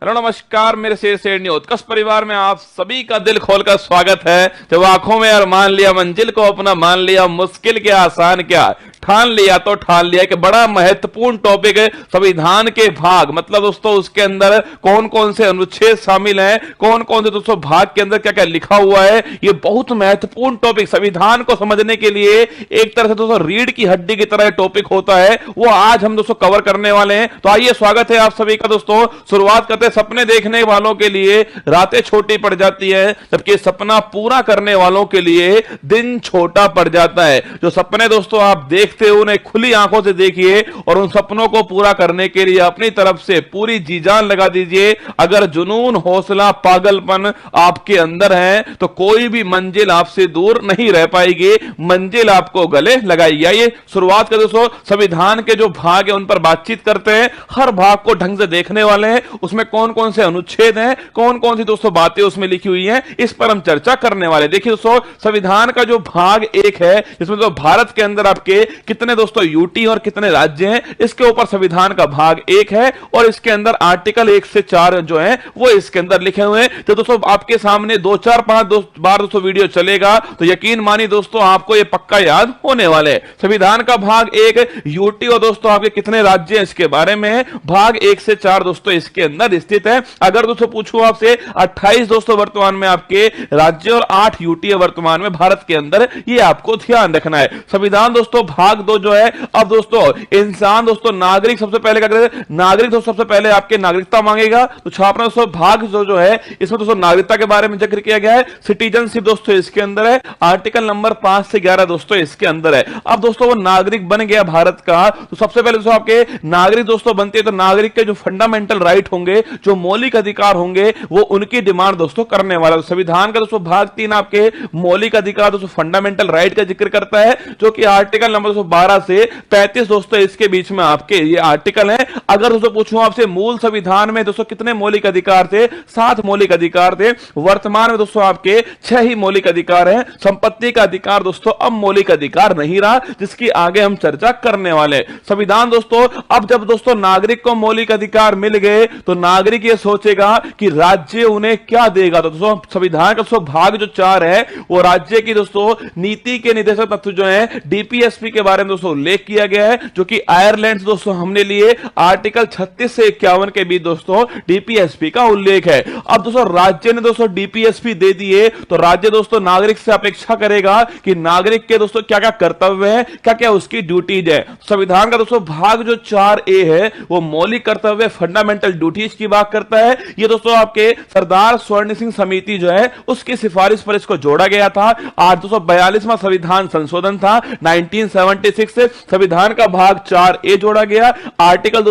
Hello नमस्कार मेरे शेर न्यूज परिवार में आप सभी का दिल खोलकर स्वागत है। जब आंखों में अरमान लिया, मंजिल को अपना मान लिया, मुश्किल क्या आसान क्या ठान लिया तो ठान लिया। कि बड़ा महत्वपूर्ण टॉपिक है संविधान के भाग, मतलब दोस्तों उसके अंदर कौन कौन से अनुच्छेद शामिल हैं, कौन कौन से दोस्तों भाग के अंदर क्या क्या लिखा हुआ है। ये बहुत महत्वपूर्ण टॉपिक, संविधान को समझने के लिए एक तरह से दोस्तों रीढ़ की हड्डी की तरह टॉपिक होता है, वो आज हम दोस्तों कवर करने वाले हैं। तो आइए, स्वागत है आप सभी का दोस्तों। शुरुआत करते हैं। सपने देखने वालों के लिए रातें छोटी पड़ जाती है, जबकि सपना पूरा करने वालों के लिए दिन छोटा पड़ जाता है। जो सपने दोस्तों आप देखते हो उन्हें खुली आंखों से देखिए और उन सपनों को पूरा करने के लिए अपनी तरफ से पूरी जी जान लगा दीजिए। अगर जुनून, हौसला, पागलपन आपके अंदर है तो कोई भी मंजिल आपसे दूर नहीं रह पाएगी, मंजिल आपको गले लगाएगी। आइए शुरुआत कर दोस्तों, संविधान के जो भाग है उन पर बातचीत करते हैं। हर भाग को ढंग से देखने वाले हैं, उसमें कौन कौन से अनुच्छेद हैं, कौन कौन सी दोस्तों बातें उसमें लिखी हुई हैं, इस पर हम चर्चा करने वाले। देखिए दोस्तों, संविधान का जो भाग एक है, इसमें तो भारत के अंदर आपके कितने दोस्तों यूटी और कितने राज्य हैं, इसके ऊपर संविधान का भाग एक है और इसके अंदर आर्टिकल 1 से 4 जो है वो इसके अंदर लिखे हुए हैं। तो दोस्तों आपके सामने 2 4 5 बार दोस्तों वीडियो चलेगा तो यकीन मानिए दोस्तों आपको ये पक्का याद होने वाले हैं। संविधान का भाग एक यूटी और दोस्तों आपके कितने राज्य हैं इसके बारे में, भाग 1 से 4 दोस्तों इसके अंदर स्थित है। अगर दोस्तों पूछूं आपसे 28 दोस्तों वर्तमान में आपके राज्य और 8 यूटी है वर्तमान में भारत के अंदर, ये आपको ध्यान रखना है। संविधान दोस्तों भाग 2 जो है, अब दोस्तों इंसान दोस्तों नागरिक सबसे पहले क्या करें, नागरिक दोस्तों सबसे पहले आपके नागरिकता मांगेगा। तो छापना दोस्तों भाग जो है इसमें दोस्तों नागरिकता के बारे में जिक्र किया गया है। सिटीजनशिप दोस्तों इसके अंदर है, आर्टिकल नंबर 5 से 11 दोस्तों इसके अंदर है। अब दोस्तों वो नागरिक बन गया भारत का, तो सबसे पहले दोस्तों आपके नागरिक दोस्तों बनते हैं तो नागरिक के जो फंडामेंटल राइट होंगे, जो मौलिक अधिकार होंगे, वो उनकी डिमांड दोस्तों करने वाला। तो संविधान का दोस्तों भाग 3 आपके मौलिक अधिकार दोस्तों फंडामेंटल राइट का जिक्र करता है, जो कि आर्टिकल नंबर 12 से 35 दोस्तों इसके बीच में आपके ये आर्टिकल है। अगर दोस्तों पूछूं आपसे मूल संविधान में दोस्तों कितने मौलिक अधिकार थे, 7 मौलिक अधिकार थे। वर्तमान में दोस्तों आपके 6 ही मौलिक अधिकार हैं। संपत्ति का अधिकार दोस्तों अब मौलिक अधिकार नहीं रहा, जिसकी आगे हम चर्चा करने वाले। संविधान दोस्तों, अब जब दोस्तों नागरिक को मौलिक अधिकार मिल गए तो नागरिक ये सोचेगा कि राज्य उन्हें क्या देगा। तो दोस्तों संविधान का दोस्तों भाग जो 4 है वो राज्य की दोस्तों नीति के निर्देशक तत्व जो है डीपीएसपी के बारे में दोस्तों उल्लेख किया गया है, जो कि आयरलैंड दोस्तों हमने लिए आर्टिकल 36 से 51 के बीच दोस्तों डीपीएसपी का उल्लेख है। अब दोस्तों राज्य ने दोस्तों डीपीएसपी दे दिए तो राज्य दोस्तों नागरिक से अपेक्षा करेगा कि नागरिक के दोस्तों क्या क्या कर्तव्य है, क्या क्या उसकी ड्यूटीज है। संविधान का दोस्तों भाग जो 4A है वो मौलिक कर्तव्य फंडामेंटल ड्यूटीज की बात करता है। ये दोस्तों आपके सरदार स्वर्ण सिंह समिति जो है उसकी सिफारिश पर इसको जोड़ा गया था। आज 242वां संविधान संशोधन था 1976 से संविधान का भाग 4A जोड़ा गया। आर्टिकल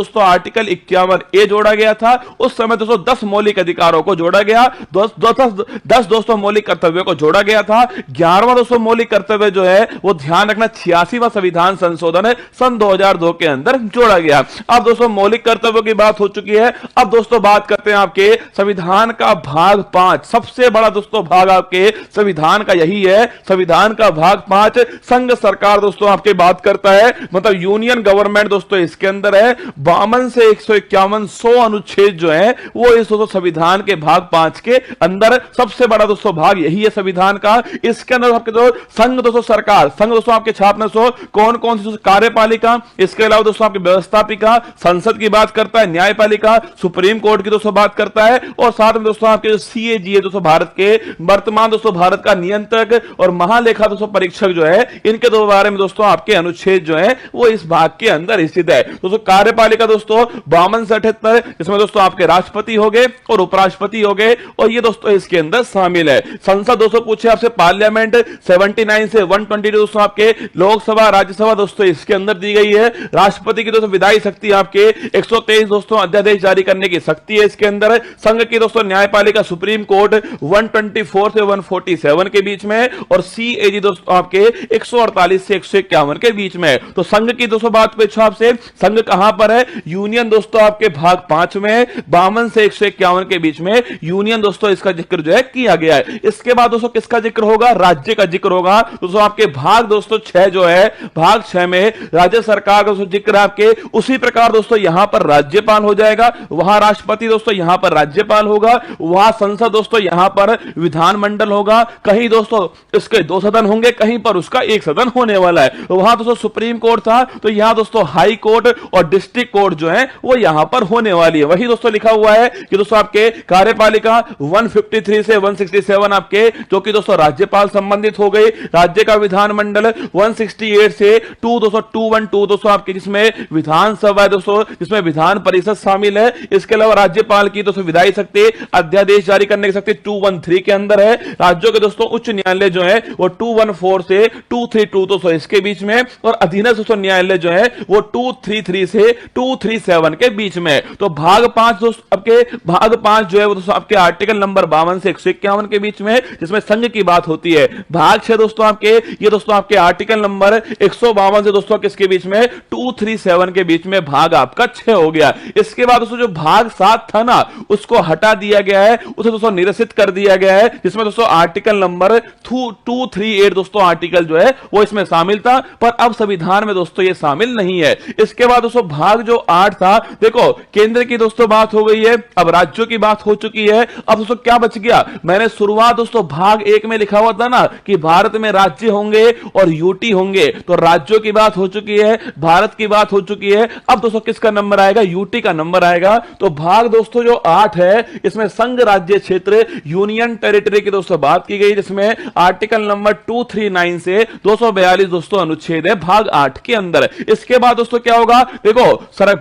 51A जोड़ा गया था। उस समय दोस्तों 10 मौलिक अधिकारों को जोड़ा गया, 10 दोस्तों मौलिक कर्तव्यों को जोड़ा गया था। 11वां दोस्तों मौलिक कर्तव्य जो है वो ध्यान रखना 86वां संविधान संशोधन है सन 2002 के अंदर जोड़ा गया। अब दोस्तों मौलिक कर्तव्यों की बात हो चुकी है। अब दोस्तों बात करते हैं आपके संविधान का भाग 5, सबसे बड़ा दोस्तों भाग आपके संविधान का यही है। संविधान का भाग 5 संघ सरकार दोस्तों आपके बात करता है, मतलब यूनियन गवर्नमेंट दोस्तों इसके अंदर है। 52 से 151 100 अनुच्छेद जो है वो इस दोस्तों संविधान के भाग 5 के अंदर सबसे बड़ा दोस्तों भाग यही है संविधान का। इसके अंदर आपके जो संघ दोस्तों सरकार, संघ दोस्तों आपके छापने सो कौन कौन सी कार्यपालिका, इसके अलावा दोस्तों आपकी व्यवस्थापिका, संसद की बात करता है, न्यायपालिका, सुप्रीम कोर्ट की दोस्तों बात करता है, और साथ में दोस्तों आपके जो सीएजी है दोस्तों भारत के वर्तमान दोस्तों भारत का नियंत्रक और महालेखा दोस्तों परीक्षक जो है, इनके दो बारे में दोस्तों आपके अनुच्छेद जो है वो इस भाग के अंदर स्थित है। दोस्तों कार्यपालिका दोस्तों 52 से 78, इसमें दोस्तों आपके राष्ट्रपति हो गए और उपराष्ट्रपति हो गए, और ये दोस्तों इसके अंदर शामिल है। संसद दोस्तों पूछे आपसे पार्लियामेंट 79 से 122 दोस्तों आपके लोकसभा राज्यसभा दोस्तों इसके अंदर दी गई है। राष्ट्रपति की दोस्तों विधायी शक्ति आपके 123 दोस्तों अध्यादेश जारी करने की शक्ति है इसके अंदर। संघ की दोस्तों न्यायपालिका सुप्रीम कोर्ट 124 से 147 के बीच में, और सीएजी दोस्तों आपके 148 से 151 के बीच में है। तो संघ की दोस्तों बात पूछो आपसे, संघ कहां पर है? यूनियन दोस्तों आपके भाग 5 में, 52 से 151 के बीच में यूनियन दोस्तों इसका जिक्र जो है किया गया है। इसके बाद दोस्तों किसका जिक्र होगा? राज्य का जिक्र होगा। दोस्तों आपके भाग दोस्तों 6 जो है, भाग 6 में राज्य सरकार का जिक्र आपके, उसी प्रकार दोस्तों यहां पर राज्यपाल हो जाएगा, वहां राष्ट्रपति दोस्तों यहां पर राज्यपाल होगा, वहां संसद दोस्तों यहां पर विधानमंडल होगा, कहीं दोस्तों इसके 2 सदन होंगे, कहीं पर उसका 1 सदन होने वाला है। वहां दोस्तों सुप्रीम कोर्ट था, तो यहां दोस्तों हाई कोर्ट और डिस्ट्रिक्ट कोर्ट जो है वो यहां पर होने वाली है। वही दोस्तों लिखा हुआ है कि दोस्तों आपके कार्यपालिका 153 से 167 आपके, जो कि दोस्तों राज्यपाल संबंधित हो गई। राज्य का विधानमंडल 168 से 212 दोस्तों आपके, जिसमें विधानसभा है दोस्तों, जिसमें विधान परिषद शामिल है। इसके अलावा राज्यपाल की दोस्तों विधायी शक्ति, अध्यादेश जारी करने की शक्ति 213 के अंदर है। राज्यों के दोस्तों उच्च न्यायालय जो है वो 214 से 232 दोस्तों इसके बीच में, और अधीनस्थ दोस्तों न्यायालय जो है वो 233 से 237 के बीच में। तो भाग 5 दोस्तों आपके, भाग 5 जो है वो दोस्तों आपके आर्टिकल नंबर 52 से 151 के बीच में, जिसमें संघ की बात होती है। भाग 6 दोस्तों आपके, ये दोस्तों आपके आर्टिकल नंबर 152 से दोस्तों किसके बीच में? 237 के बीच में भाग आपका 6 हो गया। इसके बाद दोस्तों जो भाग 7 था ना, उसको हटा दिया गया है, उसे दोस्तों निरसित कर दिया गया है, जिसमें दोस्तों आर्टिकल नंबर 238 दोस्तों आर्टिकल जो है वो इसमें शामिल था, पर अब संविधान में दोस्तों ये शामिल नहीं है। इसके बाद दोस्तों भाग जो 8 था, देखो केंद्र की दोस्तों बात हो गई है, अब राज्यों की बात हो चुकी है। अब दोस्तों क्या बच गया? मैंने शुरुआत दोस्तों भाग 1 में लिखा हुआ था ना कि भारत में राज्य होंगे और यूटी होंगे, तो राज्यों की बात हो चुकी है, भारत की बात हो चुकी है। अब दोस्तों किसका नंबर आएगा? यूटी का नंबर आएगा। तो भाग दोस्तों जो 8 है, इसमें संघ राज्य क्षेत्र यूनियन टेरिटरी की दोस्तों बात की गई, जिसमें आर्टिकल नंबर 239 से 242 दोस्तों अनुच्छेद है भाग 8 के अंदर। इसके बाद दोस्तों क्या होगा? देखो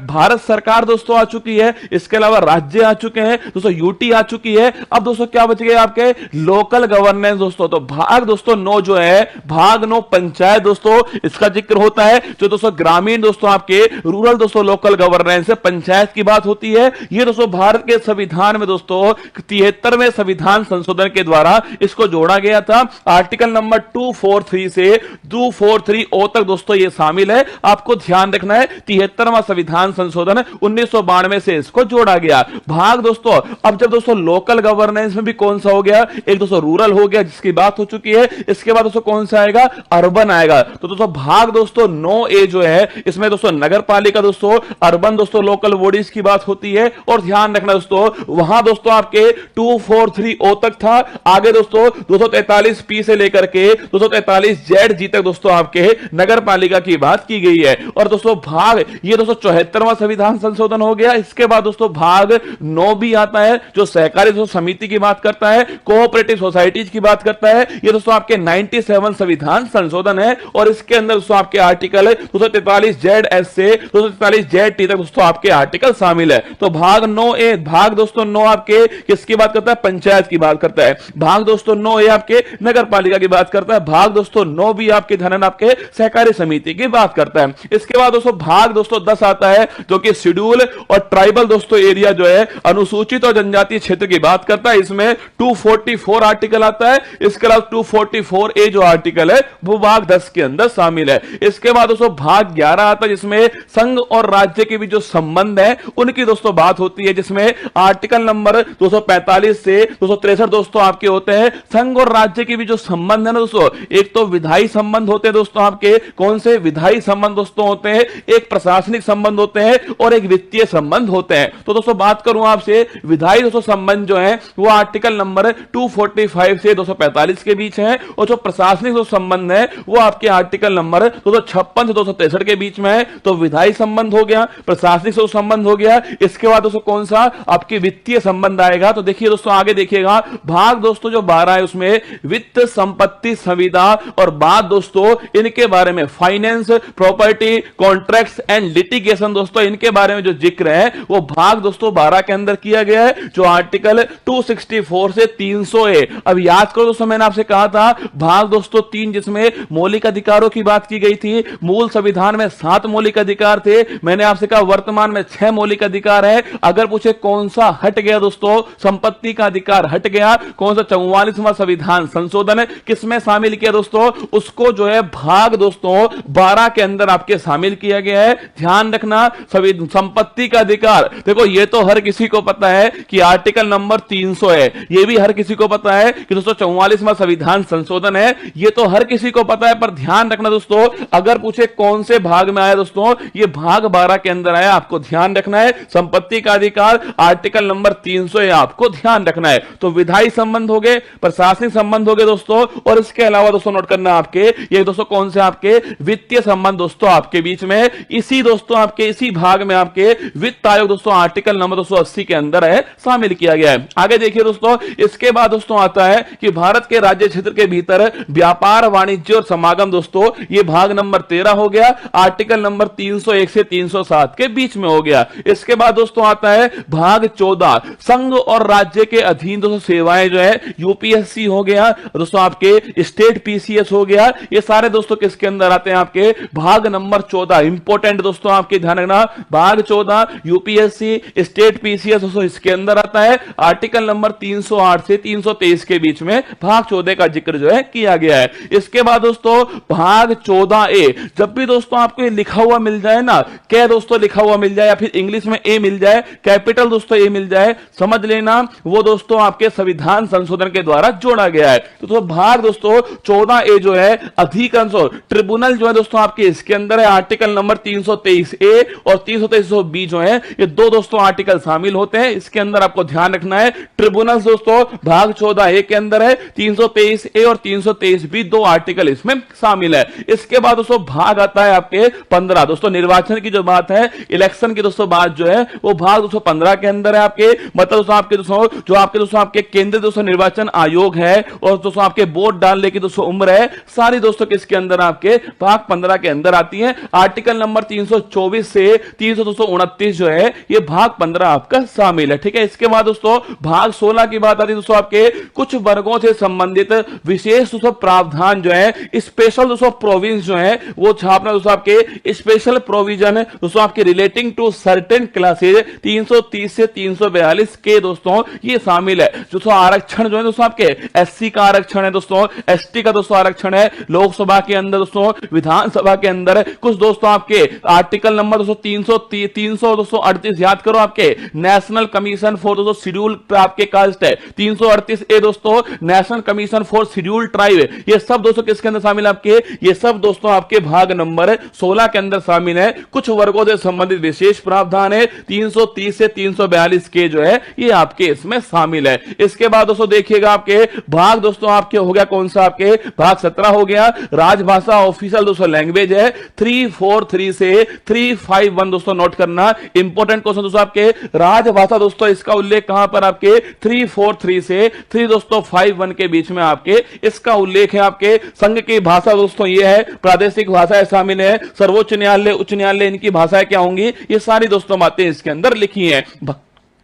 भारत सरकार दोस्तों आ चुकी है, इसके अलावा राज्य आ चुके हैं दोस्तों, यूटी आ चुकी है। अब दोस्तों क्या बच गए आपके? लोकल गवर्नेंस दोस्तों। तो भाग दोस्तों 9 जो है, भाग 9 पंचायत दोस्तों, इसका जिक्र होता है। जो दोस्तों ग्रामीण दोस्तों आपके, रूरल दोस्तों लोकल गवर्नेंस है, पंचायत की बात होती है। ये दोस्तों भारत के संविधान में दोस्तों 73वें संविधान संशोधन के द्वारा इसको जोड़ा गया था। आर्टिकल नंबर 243 से 243 तक दोस्तों ये शामिल है। आपको ध्यान रखना है 73वां संविधान संशोधन 1992 से इसको जोड़ा गया। भाग दोस्तों, अब जब दोस्तों लोकल गवर्नेंस में भी कौन सा हो गया? एक दोस्तों रूरल हो गया, जिसकी बात हो चुकी है। इसके बाद दोस्तों कौन सा आएगा? अर्बन आएगा। तो दोस्तों भाग दोस्तों 9A जो है, इसमें दोस्तों नगर पालिका दोस्तों, अर्बन दोस्तों लोकल बॉडीज की बात होती है। और ध्यान रखना दोस्तों, वहां दोस्तों आपके 243 तक था। आगे दोस्तों 243P से लेकर के 243ZG तक दोस्तों आपके नगर पालिका की बात की गई है। और दोस्तों भाग, ये दोस्तों 74वां संविधान संशोधन हो गया। इसके बाद दोस्तों भाग 9 भी आता है, जो सहकारी दोस्तों समिति की बात करता है, कोऑपरेटिव सोसाइटीज की बात करता है। ये दोस्तों आपके 97 संविधान संशोधन है। और इसके अंदर दोस्तों आपके आर्टिकल 243ZS से 243ZT तक दोस्तों आपके आर्टिकल शामिल है। तो भाग 9A, भाग दोस्तों 9 आपके किसकी बात करता है? पंचायत की बात करता है। भाग दोस्तों 9A आपके नगर पालिका की बात करता है। भाग दोस्तों 9B आपके धनन आपके सहकारी समिति की बात करता है। इसके बाद दोस्तों भाग दोस्तों 10 आता है, जो कि शेड्यूल और ट्राइबल दोस्तों एरिया जो है, अनुसूचित और जनजातीय क्षेत्र की बात करता है। इसमें 244 आर्टिकल आता है। इसके अलावा 244A जो आर्टिकल है वो भाग 10 के अंदर शामिल है। इसके बाद दोस्तों भाग 11 आता है, जिसमें संघ और राज्य के भी जो संबंध है उनकी दोस्तों बात होती है, जिसमें आर्टिकल नंबर 245 से 263 दोस्तों आपके होते हैं। संघ और राज्य के भी जो संबंध है ना दोस्तों, एक तो विधायी संबंध होते हैं दोस्तों आपके, कौन से विधायी संबंध दोस्तों होते हैं, एक प्रशासनिक संबंध होते हैं और एक वित्तीय संबंध होते हैं। तो दोस्तों बात करूं आपसे, विधायी दोस्तों संबंध जो है वो आर्टिकल नंबर 245 से 245 के बीच है, और जो प्रशासनिक जो संबंध है वो आपके आर्टिकल नंबर 256 से 263 के बीच में है। तो विधायी संबंध हो गया, प्रशासनिक से संबंध हो गया। इसके बाद दोस्तों कौन सा? आपके वित्तीय संबंध आएगा। तो देखिए दोस्तों आगे देखिएगा, भाग दोस्तों जो 12 है उसमें वित्त, संपत्ति, संविदा, और बात दोस्तों इनके बारे में finance, property, contracts and litigation दोस्तों, इनके बारे में जो जिक्र है वो भाग दोस्तों 12 के अंदर किया गया है, जो आर्टिकल 264 से 300A। अब याद करो दोस्तों, मैंने आपसे कहा था भाग दोस्तों 3, जिसमें मौलिक अधिकारों की बात की गई थी। मूल संविधान में 7 मौलिक अधिकार थे। मैंने आपसे कहा वर्तमान में 6 मौलिक अधिकार है। अगर पूछे कौन सा हट गया दोस्तों, संपत्ति का अधिकार हट गया। कौन सा? 44वां संविधान संशोधन किसमें शामिल किया दोस्तों? उसको जो है भाग दोस्तों 12 के अंदर आपके शामिल किया गया है। ध्यान रखना, सभी संपत्ति का अधिकार, देखो ये तो हर किसी को पता है कि आर्टिकल नंबर 300 है, ये भी हर किसी को पता है कि दोस्तों 44वां संविधान संशोधन है, ये तो हर किसी को पता है। पर ध्यान रखना दोस्तों, अगर पूछे कौन से भाग में आया दोस्तों, ये भाग 12 के अंदर आया, आपको ध्यान रखना है। संपत्ति का अधिकार आर्टिकल नंबर 300 है, आपको ध्यान रखना है। तो विधायी संबंध हो गए, प्रशासनिक संबंध हो गए दोस्तों, और इसके अलावा दोस्तों नोट करना आपके ये दोस्तों कौन से आपके वित्तीय संबंध दोस्तों आपके बीच में, इसी दोस्तों आपके इसी भाग में आपके वित्त आयोग दोस्तों आर्टिकल नंबर 280 के अंदर है शामिल किया गया है। आगे देखिए दोस्तों, इसके बाद दोस्तों आता है कि भारत के राज्य क्षेत्र के भीतर व्यापार, वाणिज्य और समागम दोस्तों, ये भाग नंबर 13 हो गया, आर्टिकल नंबर 301 से 307 के बीच में हो गया। इसके बाद दोस्तों आता है भाग 14, संघ और राज्य के अधीन दोस्तों सेवाएं जो है, यूपीएससी हो गया दोस्तों, आपके स्टेट पीसीएस हो गया, ये सारे दोस्तों किसके अंदर आते हैं, आपके भाग नंबर 14। इंपॉर्टेंट दोस्तों आपके ध्यान रखना, भाग 14 यूपीएससी स्टेट पीसीएस दोस्तों इसके अंदर आता है। आर्टिकल नंबर 308 से 323 के बीच में भाग 14 का जिक्र जो है किया गया है। इसके बाद दोस्तों भाग 14A, जब भी दोस्तों आपको ये लिखा हुआ मिल जाए ना, क्या दोस्तों लिखा हुआ मिल जाए या फिर इंग्लिश में ए मिल जाए, कैपिटल दोस्तों ए मिल जाए, समझ लेना वो दोस्तों आपके संविधान संशोधन के द्वारा जोड़ा गया है। तो भाग दोस्तों 14A जो है, अधिकांश ट्रिब्यूनल जो है दोस्तों आपके इसके अंदर है। आर्टिकल नंबर 323A और 323B जो है, ये दो दोस्तों आर्टिकल शामिल होते हैं। इसके अंदर आपको ध्यान रखना है, ट्रिब्यूनल दोस्तों भाग 14A के अंदर है, 323A और 323B दो आर्टिकल इसमें शामिल है। इसके बाद दोस्तों भाग आता है आपके 15 दोस्तों, निर्वाचन की जो बात है, इलेक्शन की दोस्तों बात जो है, वो भाग दोस्तों 15 के अंदर है आपके, मतलब दोस्तों आपके दोस्तों जो आपके दोस्तों आपके केंद्रीय दोस्तों निर्वाचन आयोग है और दोस्तों आपके वोट डालने की दोस्तों उम्र है, सारी दोस्तों किसके अंदर आपके भाग 15 के अंदर आती है। आर्टिकल नंबर 324 से 329 जो है, ये भाग 15 आपका शामिल है। ठीक है, इसके बाद दोस्तों भाग 16 की बात आती है दोस्तों, आपके कुछ वर्गों से संबंधित विशेष दोस्तों प्रावधान जो है, स्पेशल दोस्तों प्रोविंस जो है, वो छापना दोस्तों आपके स्पेशल प्रोविजन दोस्तों आपके रिलेटिंग टू सर्टेन क्लासेज 330 से 342 के दोस्तों ये शामिल है। दोस्तों आरक्षण जो है दोस्तों आपके एससी का आरक्षण है दोस्तों, एसटी का दोस्तों आरक्षण है, लोकसभा के अंदर दोस्तों, विधानसभा के अंदर कुछ दोस्तों आपके आर्टिकल नंबर दोस्तों 338 याद करो, आपके नेशनल कमीशन फॉर दोस्तों शेड्यूल आपके कास्ट है 338A दोस्तों, national commission for schedule tribe, ये सब दोस्तों किसके अंदर शामिल है आपके, ये सब दोस्तों आपके भाग नंबर 16 के अंदर शामिल है। कुछ वर्गों से संबंधित विशेष प्रावधान है 330 से 342 के जो है, ये आपके इसमें शामिल है। इसके बाद दोस्तों देखिएगा आपके भाग दोस्तों आपके हो गया कौन सा, आपके भाग 17 हो गया, राजभाषा ऑफिशियल दोस्तों लैंग्वेज है 343 से 351 दोस्तों, नोट करना इंपॉर्टेंट क्वेश्चन दोस्तों, आपके राजभाषा दोस्तों इसका उल्लेख कहां पर, आपके 343 से 3 दोस्तों 51 के बीच में आपके इसका उल्लेख है। आपके संघ की भाषा दोस्तों ये है, प्रादेशिक भाषाएं शामिल है, सर्वोच्च न्यायालय, उच्च न्यायालय, इनकी भाषाएं क्या होंगी, ये सारी दोस्तों बातें इसके अंदर लिखी हैं।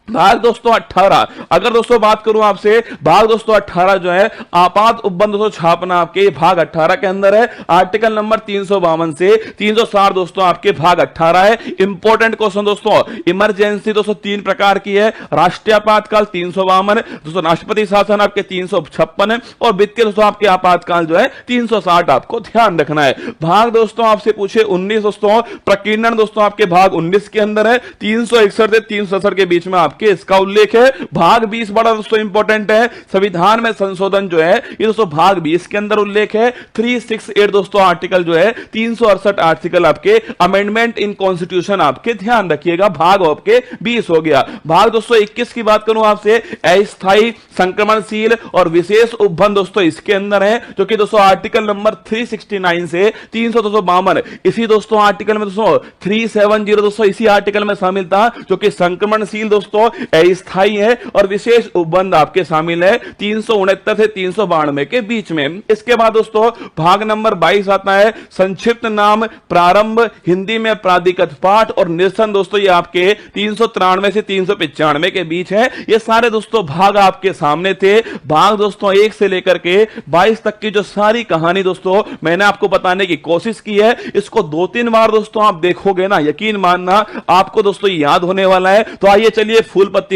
भाग दोस्तों 18, अगर दोस्तों बात करूं आपसे, भाग दोस्तों 18 जो है, आपात उपबंध दोस्तों छापना आपके भाग 18 के अंदर है। आर्टिकल नंबर 352 से 360 दोस्तों आपके भाग 18 है। इंपॉर्टेंट क्वेश्चन दोस्तों, इमरजेंसी दोस्तों 3 प्रकार की है, राष्ट्रीय आपातकाल 352 दोस्तों, राष्ट्रपति शासन आपके 356 और वित्तीय दोस्तों आपके आपातकाल जो है 360, आपको ध्यान रखना है। भाग दोस्तों आपसे पूछे 19 दोस्तों, प्रकीर्णन दोस्तों आपके भाग 19 के अंदर है, 361 से 367 के बीच में आपके इसका उल्लेख है। भाग 20 बड़ा दोस्तों इंपॉर्टेंट है, संविधान में संशोधन जो है, ये दोस्तों भाग 20 के अंदर उल्लेख है। 368 दोस्तों आर्टिकल जो है, 368 आर्टिकल आपके अमेंडमेंट इन कॉन्स्टिट्यूशन, आपके ध्यान रखिएगा, भाग आपके 20 हो गया। भाग दोस्तों 21 की बात करूं आपसे, अस्थायी, संक्रमणशील और विशेष उपबंध दोस्तों इसके अंदर है, जो कि दोस्तों आर्टिकल नंबर 369 से 352, इसी दोस्तों आर्टिकल में दोस्तों 370 दोस्तों इसी आर्टिकल में शामिल था, जो कि संक्रमणशील दोस्तों अस्थायी है और विशेष उपबंध आपके शामिल है 369 से 392 के बीच में। इसके बाद दोस्तों भाग नंबर 22 आता है, संक्षिप्त नाम, प्रारंभ, हिंदी में प्राधिकृत पाठ और निरसन दोस्तों, ये आपके 393 से 395 के बीच है। ये सारे दोस्तों भाग आपके सामने थे। भाग दोस्तों 1 से लेकर के 22 तक की जो सारी कहानी दोस्तों मैंने आपको बताने की कोशिश की है, इसको 2-3 बार दोस्तों आप देखोगे ना, यकीन मानना आपको दोस्तों याद होने वाला है। तो आइए चलिए फूल पत्ती